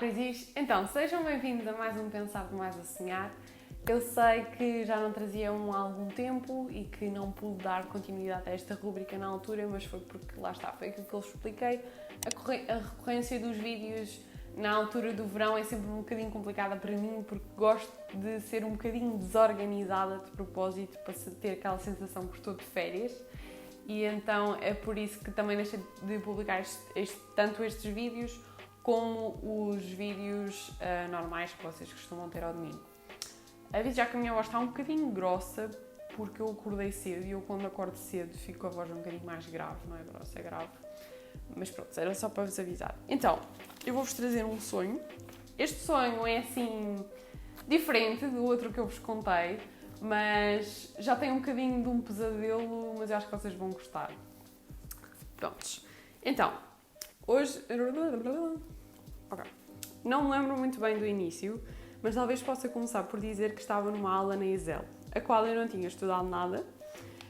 Crazies! Então, sejam bem-vindos a mais um Pensar Demais a Sonhar. Eu sei que já não trazia há algum tempo e que não pude dar continuidade a esta rúbrica na altura, mas foi porque, lá está, foi aquilo que eu vos expliquei. A recorrência dos vídeos na altura do verão é sempre um bocadinho complicada para mim, porque gosto de ser um bocadinho desorganizada de propósito, para ter aquela sensação que estou de férias. E então é por isso que também deixei de publicar tanto estes vídeos como os vídeos normais que vocês costumam ter ao domingo. Aviso já que a minha voz está um bocadinho grossa, porque eu acordei cedo e eu quando acordo cedo fico com a voz um bocadinho mais grave, não é grossa, é grave. Mas pronto, era só para vos avisar. Então, eu vou-vos trazer um sonho. Este sonho é assim, diferente do outro que eu vos contei, mas já tem um bocadinho de um pesadelo, mas eu acho que vocês vão gostar. Prontos. Então, hoje... Ok. Não me lembro muito bem do início, mas talvez possa começar por dizer que estava numa aula na ESL, a qual eu não tinha estudado nada,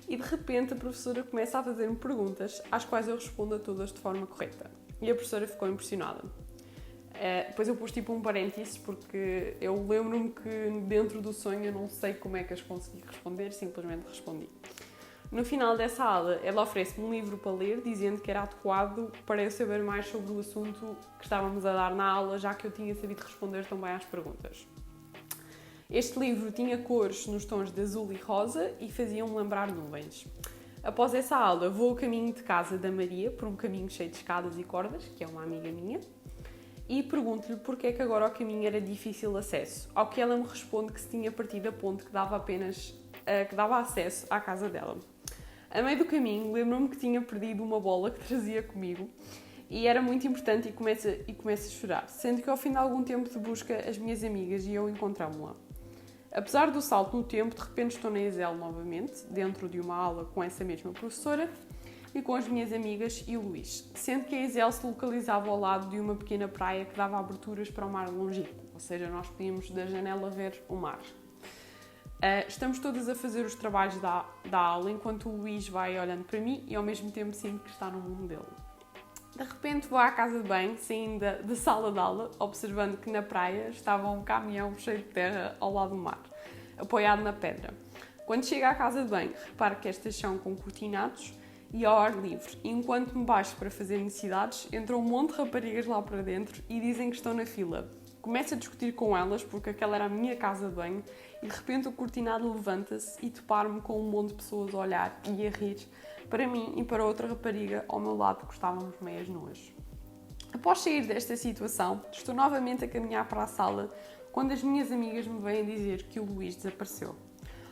e de repente a professora começa a fazer-me perguntas, às quais eu respondo a todas de forma correta. E a professora ficou impressionada. Depois eu pus tipo um parênteses, porque eu lembro-me que dentro do sonho eu não sei como é que as consegui responder, simplesmente respondi. No final dessa aula, ela oferece-me um livro para ler, dizendo que era adequado para eu saber mais sobre o assunto que estávamos a dar na aula, já que eu tinha sabido responder tão bem às perguntas. Este livro tinha cores nos tons de azul e rosa e faziam-me lembrar nuvens. Após essa aula, vou ao caminho de casa da Maria, por um caminho cheio de escadas e cordas, que é uma amiga minha, e pergunto-lhe porque é que agora o caminho era de difícil acesso, ao que ela me responde que se tinha partido a ponte que dava acesso à casa dela. A meio do caminho, lembro-me que tinha perdido uma bola que trazia comigo e era muito importante e começo a chorar, sendo que ao fim de algum tempo de busca, as minhas amigas e eu encontramos-la. Apesar do salto no tempo, de repente estou na ESL novamente, dentro de uma aula com essa mesma professora e com as minhas amigas e o Luís, sendo que a ESL se localizava ao lado de uma pequena praia que dava aberturas para o mar longínquo, ou seja, nós podíamos da janela ver o mar. Estamos todas a fazer os trabalhos da aula, enquanto o Luís vai olhando para mim e ao mesmo tempo sinto que está no mundo dele. De repente vou à casa de banho, saindo da sala de aula, observando que na praia estava um caminhão cheio de terra ao lado do mar, apoiado na pedra. Quando chego à casa de banho, reparo que estas são com cortinados e ao ar livre, e enquanto me baixo para fazer necessidades, entra um monte de raparigas lá para dentro e dizem que estão na fila. Começo a discutir com elas, porque aquela era a minha casa de banho, e de repente o cortinado levanta-se e deparo-me com um monte de pessoas a olhar e a rir para mim e para outra rapariga ao meu lado que estávamos meias nuas. Após sair desta situação, estou novamente a caminhar para a sala quando as minhas amigas me vêm dizer que o Luís desapareceu.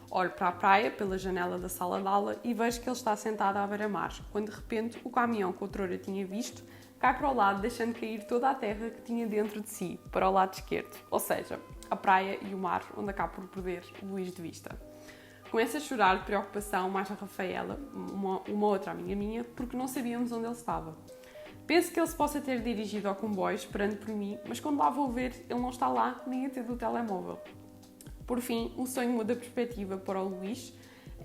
Olho para a praia, pela janela da sala de aula, e vejo que ele está sentado à beira-mar, quando de repente o caminhão que outrora tinha visto cai para o lado, deixando cair toda a terra que tinha dentro de si, para o lado esquerdo, ou seja, a praia e o mar, onde acabo por perder o Luís de vista. Começo a chorar de preocupação, mais a Rafaela, uma outra amiga minha, porque não sabíamos onde ele estava. Penso que ele se possa ter dirigido ao comboio, esperando por mim, mas quando lá vou ver, ele não está lá, nem a ter do telemóvel. Por fim, o sonho muda a perspectiva para o Luís,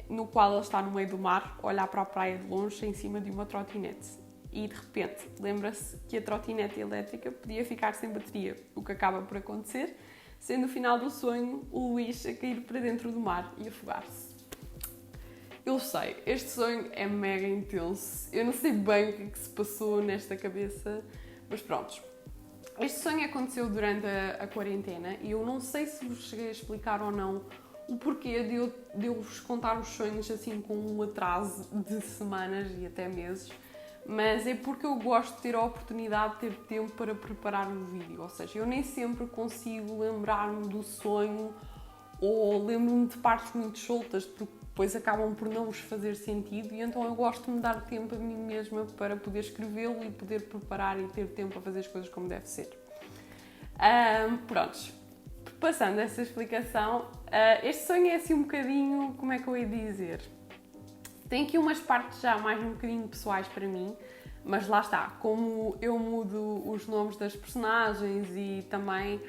no qual ele está no meio do mar, a olhar para a praia de longe, em cima de uma trotinete. E, de repente, lembra-se que a trotinete elétrica podia ficar sem bateria, o que acaba por acontecer, sendo no final do sonho o Luís a cair para dentro do mar e afogar-se. Eu sei, este sonho é mega intenso, eu não sei bem o que é que se passou nesta cabeça, mas pronto. Este sonho aconteceu durante a quarentena e eu não sei se vos cheguei a explicar ou não o porquê de eu vos contar os sonhos assim com um atraso de semanas e até meses, mas é porque eu gosto de ter a oportunidade de ter tempo para preparar o vídeo, ou seja, eu nem sempre consigo lembrar-me do sonho ou lembro-me de partes muito soltas, porque depois acabam por não vos fazer sentido e então eu gosto de me dar tempo a mim mesma para poder escrevê-lo e poder preparar e ter tempo a fazer as coisas como deve ser. Prontos, passando essa explicação, este sonho é assim um bocadinho, como é que eu ia dizer? Tem aqui umas partes já mais um bocadinho pessoais para mim, mas lá está, como eu mudo os nomes das personagens e também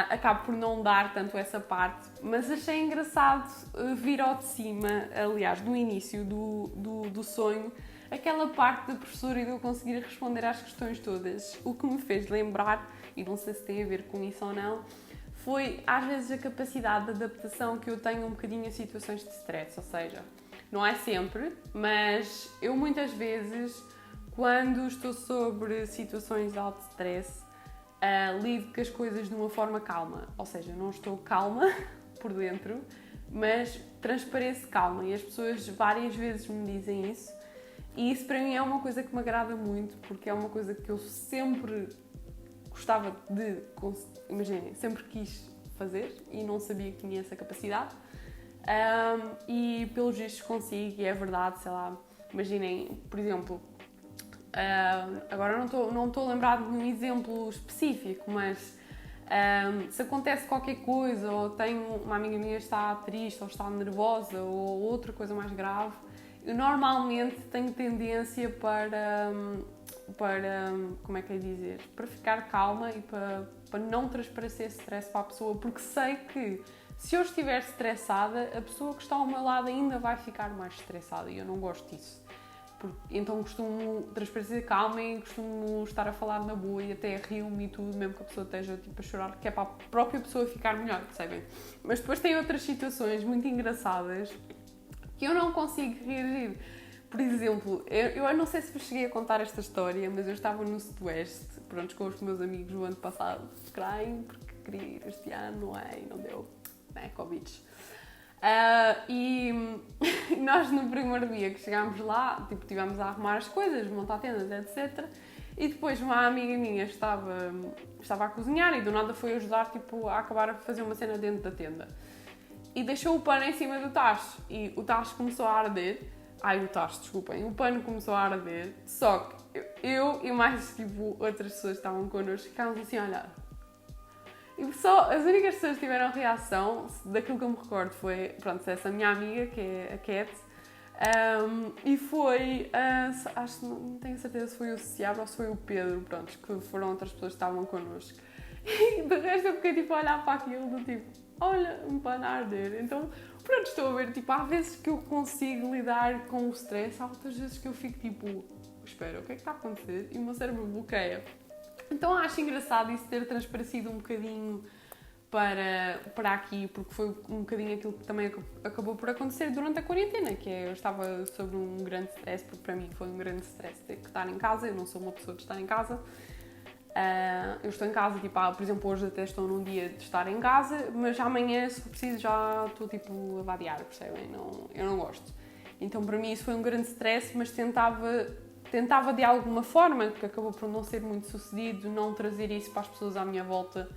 acabo por não dar tanto essa parte, mas achei engraçado vir ao de cima, aliás, no início do sonho, aquela parte da professora e de eu conseguir responder às questões todas, o que me fez lembrar e não sei se tem a ver com isso ou não, foi às vezes a capacidade de adaptação que eu tenho um bocadinho a situações de stress, ou seja, não é sempre, mas eu muitas vezes, quando estou sobre situações de alto stress, lido com as coisas de uma forma calma, ou seja, não estou calma por dentro, mas transpareço calma e as pessoas várias vezes me dizem isso e isso para mim é uma coisa que me agrada muito porque é uma coisa que eu sempre gostava de, imaginem, sempre quis fazer e não sabia que tinha essa capacidade e pelos vistos consigo e é verdade, sei lá, imaginem, por exemplo, agora não estou a lembrar de um exemplo específico, mas se acontece qualquer coisa, ou tenho uma amiga minha que está triste, ou está nervosa, ou outra coisa mais grave, eu normalmente tenho tendência para como é que é dizer? Para ficar calma e para não transparecer stress para a pessoa, porque sei que se eu estiver estressada, a pessoa que está ao meu lado ainda vai ficar mais estressada e eu não gosto disso. Então costumo transparecer calma e costumo estar a falar na boa e até rio-me e tudo, mesmo que a pessoa esteja tipo, a chorar, que é para a própria pessoa ficar melhor, percebem? Mas depois tem outras situações muito engraçadas que eu não consigo reagir. Por exemplo, eu não sei se vos cheguei a contar esta história, mas eu estava no Sudoeste, pronto, com os meus amigos o ano passado, porque queria ir este ano, não é? E não deu, né? Covid. E nós no primeiro dia que chegámos lá, tipo, tivemos a arrumar as coisas, montar tendas, etc. E depois uma amiga minha estava a cozinhar e do nada foi ajudar tipo, a acabar a fazer uma cena dentro da tenda. E deixou o pano em cima do tacho e o tacho começou a arder. O pano começou a arder. Só que eu e mais tipo, outras pessoas que estavam connosco ficámos assim a olhar. E só as únicas pessoas que tiveram reação, daquilo que eu me recordo, foi, pronto, essa minha amiga, que é a Cat, e foi, acho que não tenho certeza se foi o Ciabra ou se foi o Pedro, pronto, que foram outras pessoas que estavam connosco. E de resto eu fiquei tipo a olhar para aquilo, do tipo, olha, um pano a arder. Então, pronto, estou a ver, tipo, há vezes que eu consigo lidar com o stress, há outras vezes que eu fico tipo, espera, o que é que está a acontecer? E o meu cérebro bloqueia. Então acho engraçado isso ter transparecido um bocadinho para aqui, porque foi um bocadinho aquilo que também acabou por acontecer durante a quarentena, que é, eu estava sobre um grande stress, porque para mim foi um grande stress ter que estar em casa, eu não sou uma pessoa de estar em casa. Eu estou em casa, tipo, por exemplo, hoje até estou num dia de estar em casa, mas amanhã, se for preciso, já estou tipo a vadiar, percebem? Eu não gosto. Então para mim isso foi um grande stress, mas tentava de alguma forma, que acabou por não ser muito sucedido, não trazer isso para as pessoas à minha volta,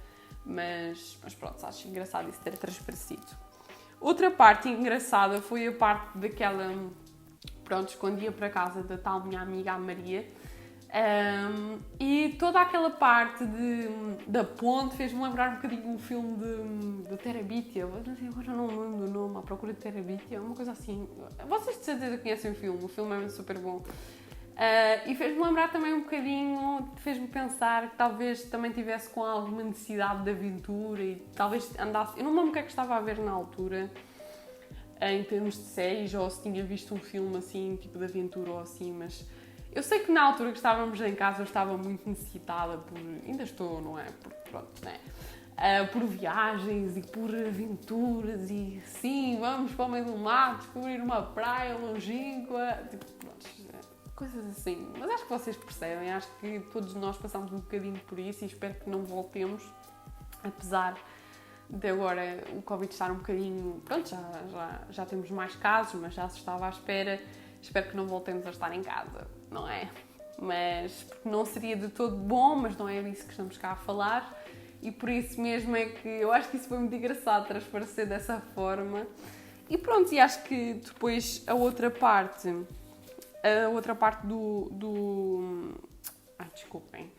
mas pronto, acho engraçado isso ter transparecido. Outra parte engraçada foi a parte daquela, pronto, quando ia para casa da tal minha amiga, a Maria, e toda aquela parte da ponte fez-me lembrar um bocadinho um filme de Terabithia, agora não lembro do nome, À Procura de Terabithia, uma coisa assim. Vocês de certeza conhecem o filme é super bom. E fez-me lembrar também um bocadinho, fez-me pensar que talvez também tivesse com alguma necessidade de aventura e talvez andasse, eu não me lembro o que é que estava a ver na altura, em termos de séries, ou se tinha visto um filme assim, tipo de aventura ou assim, mas eu sei que na altura que estávamos em casa eu estava muito necessitada ainda estou, não é? Pronto, né? Por viagens e por aventuras e sim, vamos para o meio do mato, descobrir uma praia longínqua, tipo, pronto, coisas assim. Mas acho que vocês percebem, acho que todos nós passamos um bocadinho por isso e espero que não voltemos, apesar de agora o Covid estar um bocadinho, pronto, já temos mais casos, mas já se estava à espera. Espero que não voltemos a estar em casa, não é? Mas porque não seria de todo bom, mas não é disso que estamos cá a falar. E por isso mesmo é que eu acho que isso foi muito engraçado, transparecer dessa forma. E pronto, e acho que depois a outra parte desculpem.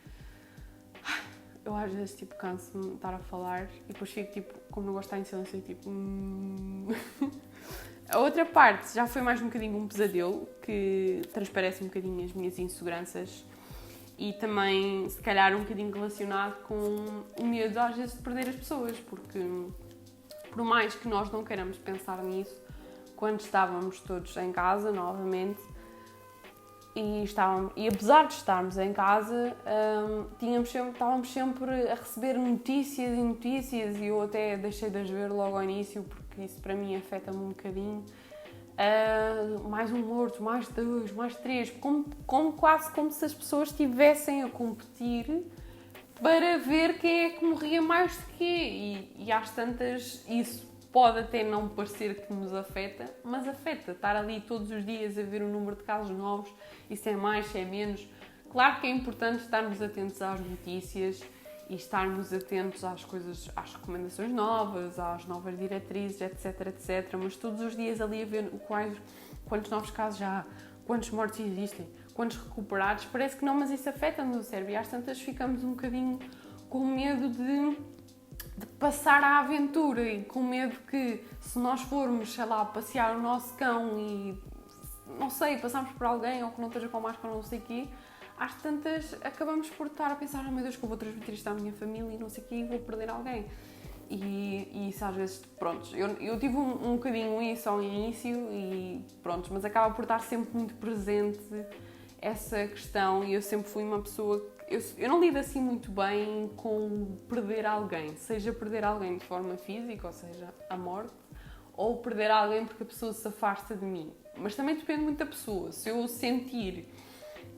Eu às vezes tipo canso-me de estar a falar e depois fico tipo, como não gosto de estar em silêncio, tipo... A outra parte já foi mais um bocadinho um pesadelo, que transparece um bocadinho as minhas inseguranças e também, se calhar, um bocadinho relacionado com o medo, às vezes, de perder as pessoas, porque por mais que nós não queiramos pensar nisso, quando estávamos todos em casa, novamente, e apesar de estarmos em casa, estávamos sempre a receber notícias e notícias, e eu até deixei de as ver logo ao início, porque isso para mim afeta-me um bocadinho. Mais um morto, mais 2, mais 3, quase como se as pessoas estivessem a competir para ver quem é que morria mais do que. E às tantas, isso pode até não parecer que nos afeta, mas afeta. Estar ali todos os dias a ver o número de casos novos, e se é mais, se é menos. Claro que é importante estarmos atentos às notícias e estarmos atentos às coisas, às recomendações novas, às novas diretrizes, etc, etc. Mas todos os dias ali a ver quantos novos casos já há, quantos mortos existem, quantos recuperados, parece que não, mas isso afeta-nos o cérebro. E às tantas ficamos um bocadinho com medo de passar a aventura, e com medo que, se nós formos, sei lá, passear o nosso cão e, não sei, passarmos por alguém ou que não esteja com máscara, não sei o quê, às tantas acabamos por estar a pensar: oh meu Deus, que eu vou transmitir isto à minha família e não sei o quê, e vou perder alguém. E isso às vezes, pronto, eu tive um bocadinho isso ao início e pronto, mas acaba por estar sempre muito presente essa questão, e eu sempre fui uma pessoa que eu não lido assim muito bem com perder alguém, seja perder alguém de forma física, ou seja, a morte, ou perder alguém porque a pessoa se afasta de mim. Mas também depende muito da pessoa. Se eu sentir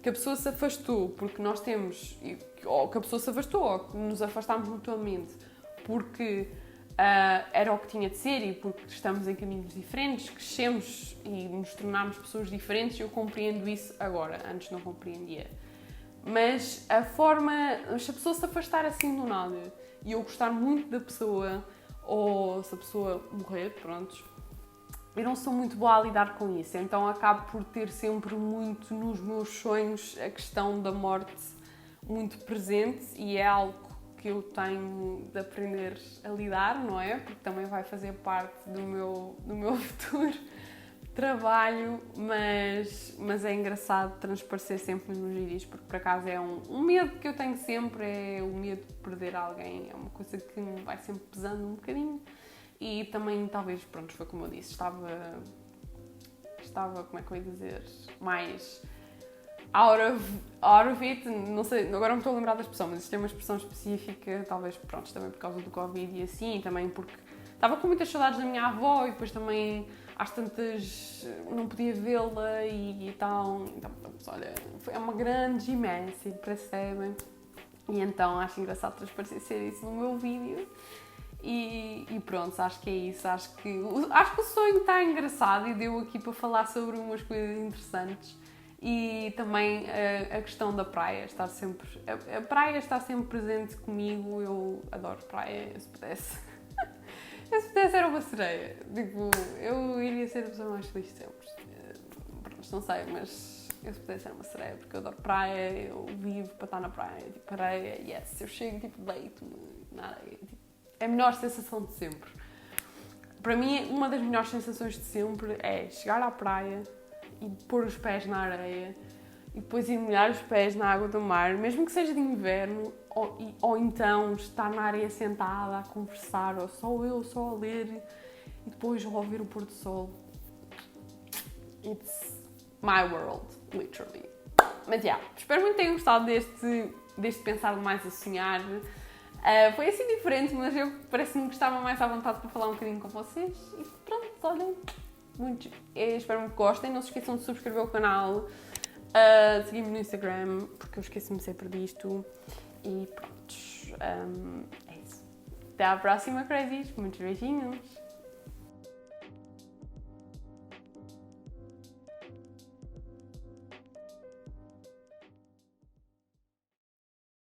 que a pessoa se afastou porque nós temos, ou que a pessoa se afastou, ou que nos afastámos mutuamente porque era o que tinha de ser, e porque estamos em caminhos diferentes, crescemos e nos tornámos pessoas diferentes, eu compreendo isso agora, antes não compreendia. Mas se a pessoa se afastar assim do nada e eu gostar muito da pessoa, ou se a pessoa morrer, pronto, eu não sou muito boa a lidar com isso, então acabo por ter sempre muito nos meus sonhos a questão da morte muito presente, e é algo que eu tenho de aprender a lidar, não é? Porque também vai fazer parte do meu futuro trabalho, mas é engraçado transparecer sempre nos vídeos, porque por acaso é um medo que eu tenho sempre, é o medo de perder alguém, é uma coisa que me vai sempre pesando um bocadinho. E também, talvez, pronto, foi como eu disse, estava, como é que eu ia dizer, mais out of it, não sei, agora não me estou a lembrar da expressão, mas isto é uma expressão específica, talvez, pronto, também por causa do Covid e assim, e também porque estava com muitas saudades da minha avó, e depois também, às tantas, não podia vê-la e tal, então, olha, é uma grande imensão, percebem? E então acho engraçado transparecer isso no meu vídeo. E pronto, acho que é isso, acho que o sonho está engraçado e deu aqui para falar sobre umas coisas interessantes. E também a questão da praia, a praia está sempre presente comigo, eu adoro praia, se pudesse era uma sereia, tipo, eu iria ser a pessoa mais feliz de sempre. Pronto, não sei, mas eu se pudesse era uma sereia, porque eu adoro praia, eu vivo para estar na praia, tipo, areia, yes, eu chego, tipo, deito na areia, tipo, é a melhor sensação de sempre. Para mim, uma das melhores sensações de sempre é chegar à praia e pôr os pés na areia e depois ir molhar os pés na água do mar, mesmo que seja de inverno, ou então estar na areia sentada a conversar, ou só a ler, e depois ouvir o pôr do sol. It's my world, literally. Mas espero muito que tenham gostado deste pensar mais a sonhar. Foi assim diferente, mas eu parece-me que estava mais à vontade para falar um bocadinho com vocês. E pronto, olhem, espero que gostem. Não se esqueçam de subscrever o canal, seguir-me no Instagram, porque eu esqueço-me sempre disto. E pronto, é isso. Até à próxima, Crazies. Muitos beijinhos.